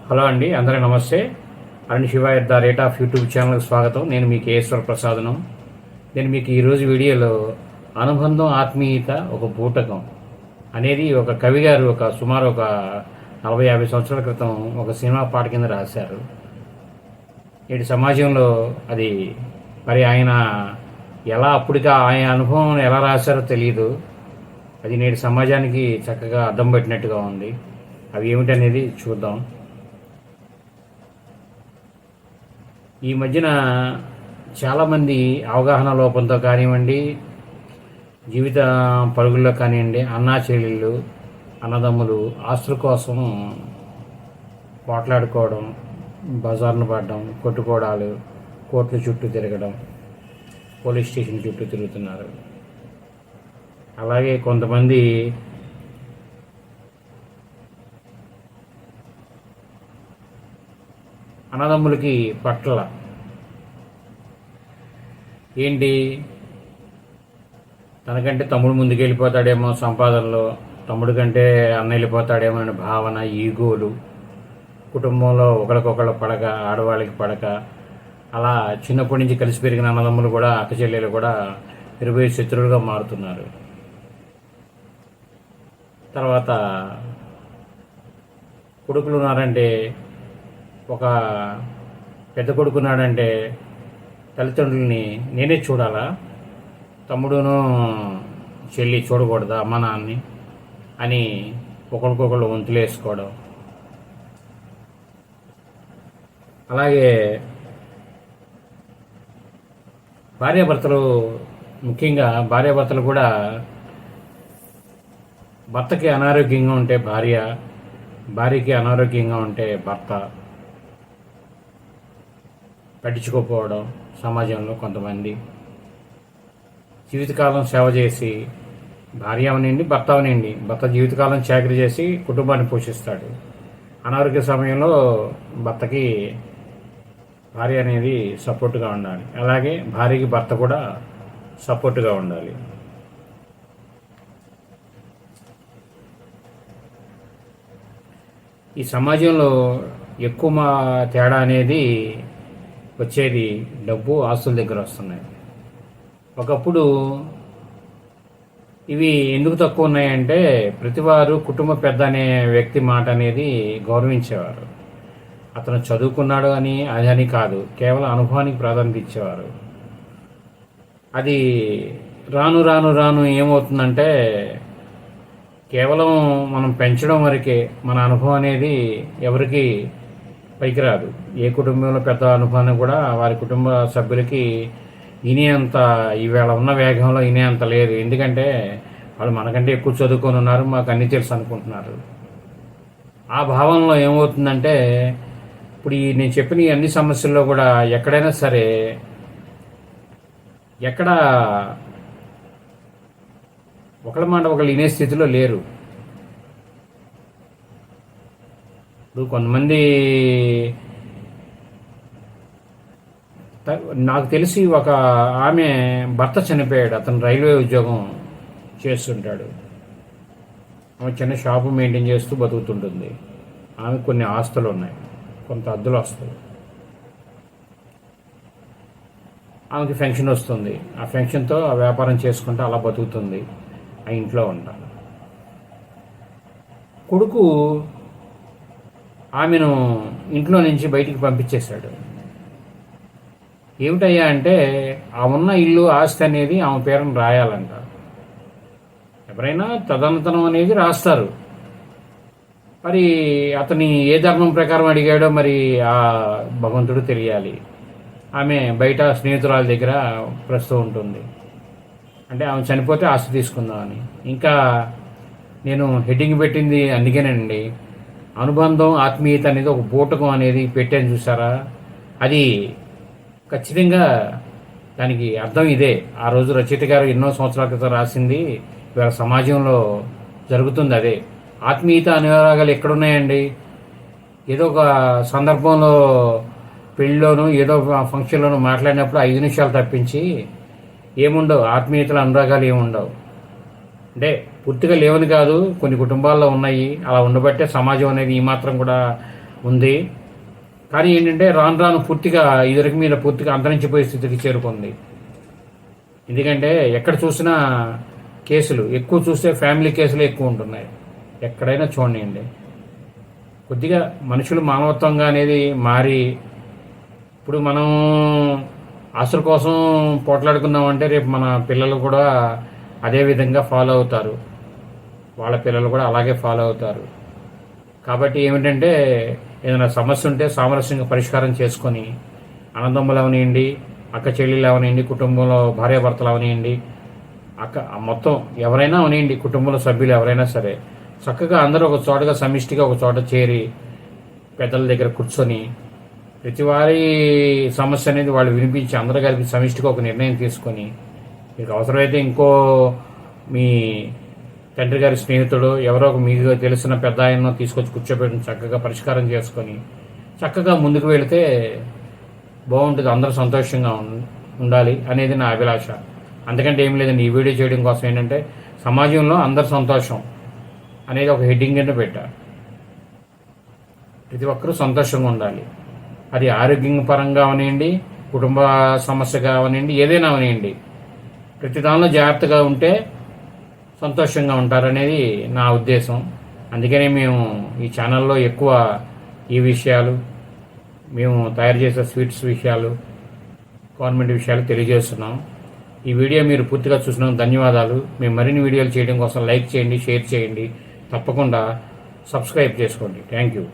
Hello అండి, అందరికీ నమస్తే. Arun Shiva at the rate of YouTube ఛానల్కి స్వాగతం. నేను మీ కేఎస్వర ప్రసాదను. నేను మీకు ఈరోజు వీడియోలో అనుబంధం ఆత్మీయత ఒక బూటకం అనేది ఒక కవి గారు సుమారు 40-50 సంవత్సరాల క్రితం ఒక సినిమా పాట కింద రాశారు. నేటి సమాజంలో అది మరి ఆయన అప్పటికి ఆయన అనుభవం ఎలా రాశారో తెలియదు. అది నేటి సమాజానికి చక్కగా అద్దం పట్టినట్టుగా ఉంది. అవి ఏమిటనేది చూద్దాం. ఈ మధ్యన చాలామంది అవగాహన లోపంతో కానివ్వండి, జీవిత పరుగుల్లో కానివ్వండి, అన్నా చెల్లెళ్ళు, అన్నదమ్ములు ఆస్తుల కోసం పోట్లాడుకోవడం, బజార్ను పడడం, కొట్టుకోవడాలు, కోర్టుల చుట్టూ తిరగడం, పోలీస్ స్టేషన్ చుట్టూ తిరుగుతున్నారు. అలాగే కొంతమంది అన్నదమ్ములకి పట్ల ఏంటి, తనకంటే తమ్ముడు ముందుకెళ్ళిపోతాడేమో సంపాదనలో, తమ్ముడు కంటే అన్న వెళ్ళిపోతాడేమో అనే భావన, ఈగోలు, కుటుంబంలో ఒకరికొకళ్ళు పడక, ఆడవాళ్ళకి పడక, అలా చిన్నప్పటి నుంచి కలిసి పెరిగిన అన్నదమ్ములు కూడా, అక్క చెల్లెలు కూడా ఇరువై శత్రువులుగా మారుతున్నారు. తర్వాత కొడుకులు ఉన్నారంటే, ఒక పెద్ద కొడుకున్నాడంటే తల్లిదండ్రుల్ని నేనే చూడాలా, తమ్ముడును చెల్లి చూడకూడదా అమ్మ నాన్నని అని ఒకరికొకళ్ళు వంతులు వేసుకోవడం. అలాగే భార్యాభర్తలు, ముఖ్యంగా భార్యాభర్తలు కూడా భర్తకి అనారోగ్యంగా ఉంటే భార్యకి అనారోగ్యంగా ఉంటే భర్త పట్టించుకోకపోవడం. సమాజంలో కొంతమంది జీవితకాలం సేవ చేసి, భార్య అవనండి భర్త అవనండి, భర్త జీవితకాలం చాకరీ చేసి కుటుంబాన్ని పోషిస్తాడు. అనారోగ్య సమయంలో భర్తకి భార్య అనేది సపోర్ట్గా ఉండాలి. అలాగే భార్యకి భర్త కూడా సపోర్ట్గా ఉండాలి. ఈ సమాజంలో ఎక్కువ తేడా అనేది వచ్చేది డబ్బు, ఆస్తుల దగ్గర వస్తున్నాయి. ఒకప్పుడు ఇవి ఎందుకు తక్కువ ఉన్నాయంటే, ప్రతివారు కుటుంబ పెద్ద అనే వ్యక్తి మాట అనేది గౌరవించేవారు. అతను చదువుకున్నాడు అని కాదు, కేవలం అనుభవానికి ప్రాధాన్యత ఇచ్చేవారు. అది రాను రాను రాను ఏమవుతుందంటే, కేవలం మనం పెంచడం వరకే, మన అనుభవం అనేది ఎవరికి పైకిరాదు. ఏ కుటుంబంలో పెద్ద అనుభవాన్ని కూడా వారి కుటుంబ సభ్యులకి ఇనేంత, ఈవేళ ఉన్న వేగంలో ఇనేంత లేదు. ఎందుకంటే వాళ్ళు మనకంటే ఎక్కువ చదువుకొని ఉన్నారు, మాకు అన్నీ తెలుసు అనుకుంటున్నారు. ఆ భావనలో ఏమవుతుందంటే, ఇప్పుడు నేను చెప్పిన ఈ అన్ని సమస్యల్లో కూడా ఎక్కడైనా సరే, ఎక్కడ ఒకళ్ళ మాట ఒకళ్ళు వినే స్థితిలో లేరు. ఇప్పుడు కొంతమంది, నాకు తెలిసి ఒక ఆమె భర్త చనిపోయాడు, అతను రైల్వే ఉద్యోగం చేస్తుంటాడు. ఆమె చిన్న షాపు మెయింటైన్ చేస్తూ బతుకుతుంటుంది. ఆమె కొన్ని ఆస్తులు ఉన్నాయి, కొంత అద్దెలు వస్తాయి. ఆమెకి ఫెన్షన్ వస్తుంది. ఆ ఫెన్షన్తో ఆ వ్యాపారం చేసుకుంటూ అలా బతుకుతుంది, ఆ ఇంట్లో ఉంటాను. కొడుకు ఆమెను ఇంట్లో నుంచి బయటికి పంపించేశాడు. ఏమిటయ్యా అంటే, ఆ ఉన్న ఇల్లు, ఆస్తి అనేది ఆమె పేరును రాయాలంట. ఎవరైనా తదనంతరం అనేది రాస్తారు. మరి అతని ఏ ధర్మం ప్రకారం అడిగాడో మరి ఆ భగవంతుడు తెలియాలి. ఆమె బయట స్నేహితురాల దగ్గర ప్రస్తుతం ఉంటుంది. అంటే ఆమె చనిపోతే ఆస్తి తీసుకుందామని. ఇంకా నేను హెడ్డింగ్ పెట్టింది అందుకేనండి, అనుబంధం ఆత్మీయత అనేది ఒక బూటకం అనేది పెట్టాను చూసారా. అది ఖచ్చితంగా దానికి అర్థం ఇదే. ఆ రోజు రచయిత గారు ఎన్నో సంవత్సరాల క్రితం రాసింది, ఇవాళ సమాజంలో జరుగుతుంది అదే. ఆత్మీయత అనురాగాలు ఎక్కడున్నాయండి? ఏదో ఒక సందర్భంలో, పెళ్ళిలోనూ ఏదో ఫంక్షన్లోనూ మాట్లాడినప్పుడు 5 నిమిషాలు తప్పించి ఏముండవు, ఆత్మీయతలు అనురాగాలు ఏముండవు. అంటే పూర్తిగా లేవని కాదు, కొన్ని కుటుంబాల్లో ఉన్నాయి. అలా ఉండబట్టే సమాజం అనేది ఈ మాత్రం కూడా ఉంది. కానీ ఏంటంటే రాను రాను పూర్తిగా ఇదివరకు మీద పూర్తిగా అంతరించిపోయే స్థితికి చేరుకుంది. ఎందుకంటే ఎక్కడ చూసినా కేసులు ఎక్కువ, చూస్తే ఫ్యామిలీ కేసులు ఎక్కువ ఉంటున్నాయి. ఎక్కడైనా చూడండి, కొద్దిగా మనుషులు మానవత్వంగా అనేది మారి, ఇప్పుడు మనం ఆస్తుల కోసం పోట్లాడుకున్నామంటే రేపు మన పిల్లలు కూడా అదే విధంగా ఫాలో అవుతారు, వాళ్ళ పిల్లలు కూడా అలాగే ఫాలో అవుతారు. కాబట్టి ఏమిటంటే ఏదైనా సమస్య ఉంటే సామరస్యంగా పరిష్కారం చేసుకొని, అన్నదమ్ములు అవనివ్వండి, అక్క చెల్లెలు అవనివ్వండి, కుటుంబంలో భార్యాభర్తలు అవనివ్వండి, మొత్తం ఎవరైనా అవనివ్వండి, కుటుంబంలో సభ్యులు ఎవరైనా సరే చక్కగా అందరూ ఒక చోటగా సమిష్టిగా ఒక చోట చేరి పెద్దల దగ్గర కూర్చొని ప్రతి వారి సమస్య అనేది వాళ్ళు వినిపించి అందరూ కలిపి సమిష్టిగా ఒక నిర్ణయం తీసుకొని, మీకు అవసరమైతే ఇంకో మీ తండ్రి గారి స్నేహితుడు ఎవరో మీకు తెలిసిన పెద్ద ఆయనను తీసుకొచ్చి కూర్చోబెట్టి చక్కగా పరిష్కారం చేసుకొని చక్కగా ముందుకు వెళితే బాగుంటుంది. అందరూ సంతోషంగా ఉండాలి అనేది నా అభిలాష. అందుకంటే ఏం లేదండి, ఈ వీడియో చేయడం కోసం ఏంటంటే సమాజంలో అందరు సంతోషం అనేది ఒక హెడ్డింగ్ కింద పెట్టా. ప్రతి ఒక్కరూ సంతోషంగా ఉండాలి. అది ఆరోగ్యపరంగా అవనివ్వండి, కుటుంబ సమస్యగా అవనివ్వండి, ఏదైనా అవనివ్వండి, ప్రతి దానిలో జాగ్రత్తగా ఉంటే సంతోషంగా ఉంటారనేది నా ఉద్దేశం. అందుకనే మేము ఈ ఛానల్లో ఎక్కువ ఈ విషయాలు, మేము తయారు చేసే స్వీట్స్ విషయాలు, గవర్నమెంట్ విషయాలు తెలియజేస్తున్నాం. ఈ వీడియో మీరు పూర్తిగా చూసినందుకు ధన్యవాదాలు. మేము మరిన్ని వీడియోలు చేయడం కోసం లైక్ చేయండి, షేర్ చేయండి, తప్పకుండా సబ్స్క్రైబ్ చేసుకోండి. Thank you.